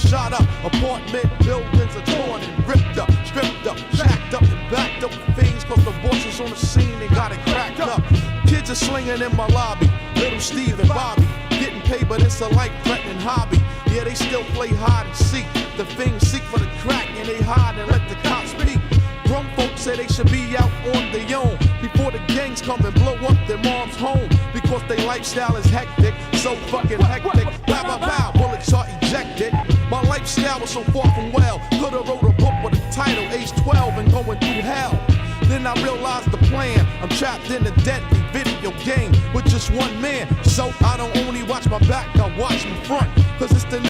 shot up. Apartment buildings are torn and ripped up, stripped up, shacked up and backed up with fiends, cause the bosses on the scene, they got it cracked up. Kids are slinging in my lobby, little Steve and Bobby, getting paid, but it's a life-threatening hobby. Yeah, they still play hide and seek. The fiends seek for the crack and they hide and let the cops peek. Grown folks say they should be out on their own before the gangs come and blow up their mom's home, because their lifestyle is hectic, so fucking hectic. Bow, bow, bow, bullets are ejected. My lifestyle was so far from well. Could've wrote a book with a title, age 12 and going through hell. Then I realized the plan. I'm trapped in a deadly video game with just one man. So I don't only watch my back, I watch my front, cause it's the